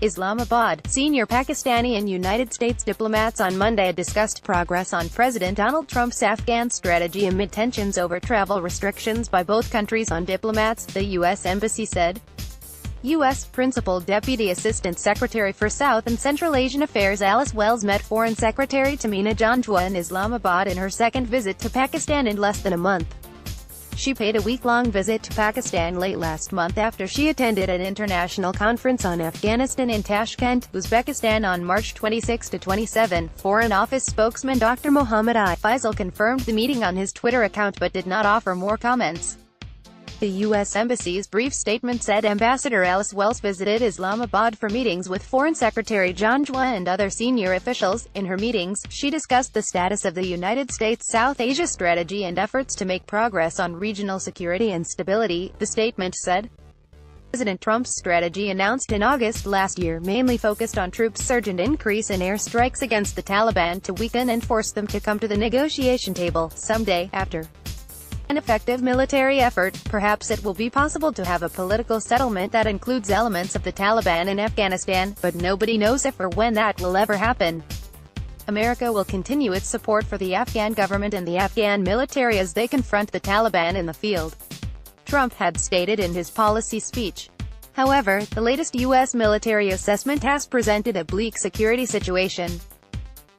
Islamabad. Senior Pakistani and United States diplomats on Monday discussed progress on President Donald Trump's Afghan strategy amid tensions over travel restrictions by both countries on diplomats, the U.S. Embassy said. U.S. Principal Deputy Assistant Secretary for South and Central Asian Affairs Alice Wells met Foreign Secretary Tehmina Janjua in Islamabad in her second visit to Pakistan in less than a month. She paid a week-long visit to Pakistan late last month after she attended an international conference on Afghanistan in Tashkent, Uzbekistan on March 26 to 27. Foreign Office spokesman Dr. Mohammed I. Faisal confirmed the meeting on his Twitter account but did not offer more comments. The U.S. Embassy's brief statement said Ambassador Alice Wells visited Islamabad for meetings with Foreign Secretary Janjua and other senior officials. In her meetings, she discussed the status of the United States South Asia strategy and efforts to make progress on regional security and stability, the statement said. President Trump's strategy announced in August last year mainly focused on troops' surge and increase in airstrikes against the Taliban to weaken and force them to come to the negotiation table. Someday, after an effective military effort, perhaps it will be possible to have a political settlement that includes elements of the Taliban in Afghanistan, but nobody knows if or when that will ever happen. America will continue its support for the Afghan government and the Afghan military as they confront the Taliban in the field, Trump had stated in his policy speech. However, the latest U.S. military assessment has presented a bleak security situation.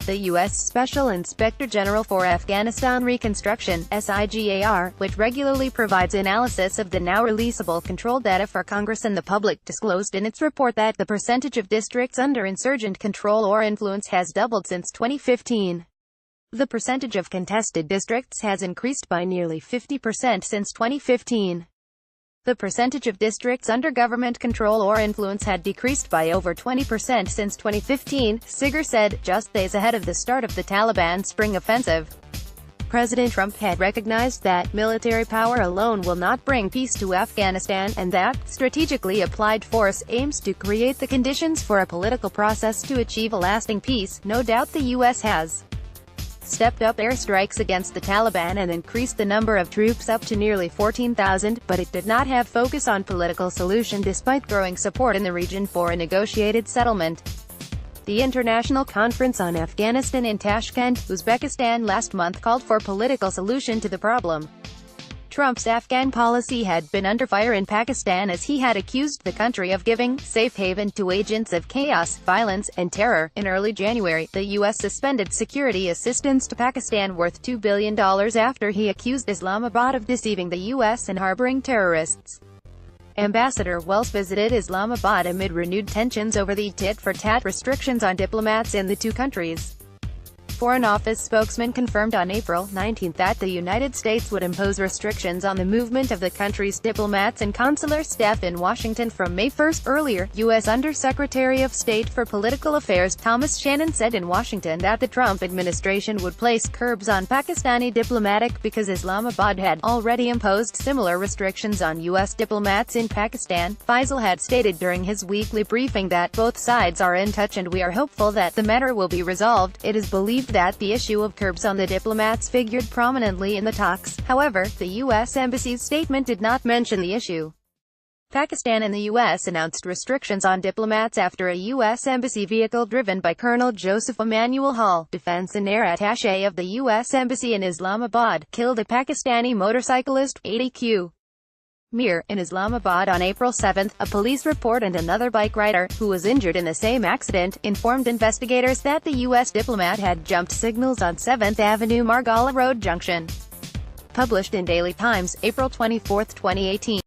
The U.S. Special Inspector General for Afghanistan Reconstruction, SIGAR, which regularly provides analysis of the now releasable control data for Congress and the public, disclosed in its report that the percentage of districts under insurgent control or influence has doubled since 2015. The percentage of contested districts has increased by nearly 50% since 2015. The percentage of districts under government control or influence had decreased by over 20% since 2015, SIGAR said, just days ahead of the start of the Taliban spring offensive. President Trump had recognized that military power alone will not bring peace to Afghanistan, and that strategically applied force aims to create the conditions for a political process to achieve a lasting peace. No doubt the U.S. has stepped up airstrikes against the Taliban and increased the number of troops up to nearly 14,000, but it did not have focus on political solution despite growing support in the region for a negotiated settlement. The International Conference on Afghanistan in Tashkent, Uzbekistan last month called for political solution to the problem. Trump's Afghan policy had been under fire in Pakistan as he had accused the country of giving safe haven to agents of chaos, violence, and terror. In early January, the U.S. suspended security assistance to Pakistan worth $2 billion after he accused Islamabad of deceiving the U.S. and harboring terrorists. Ambassador Wells visited Islamabad amid renewed tensions over the tit-for-tat restrictions on diplomats in the two countries. Foreign Office spokesman confirmed on April 19 that the United States would impose restrictions on the movement of the country's diplomats and consular staff in Washington from May 1. Earlier, U.S. Under-Secretary of State for Political Affairs Thomas Shannon said in Washington that the Trump administration would place curbs on Pakistani diplomatic because Islamabad had already imposed similar restrictions on U.S. diplomats in Pakistan. Faisal had stated during his weekly briefing that both sides are in touch and we are hopeful that the matter will be resolved. It is believed that the issue of curbs on the diplomats figured prominently in the talks. However, the U.S. Embassy's statement did not mention the issue. Pakistan and the U.S. announced restrictions on diplomats after a U.S. Embassy vehicle driven by Colonel Joseph Emmanuel Hall, defense and air attaché of the U.S. Embassy in Islamabad, killed a Pakistani motorcyclist, ADQ. Mir, in Islamabad on April 7. A police report and another bike rider, who was injured in the same accident, informed investigators that the U.S. diplomat had jumped signals on 7th Avenue Margalla Road Junction. Published in Daily Times, April 24, 2018.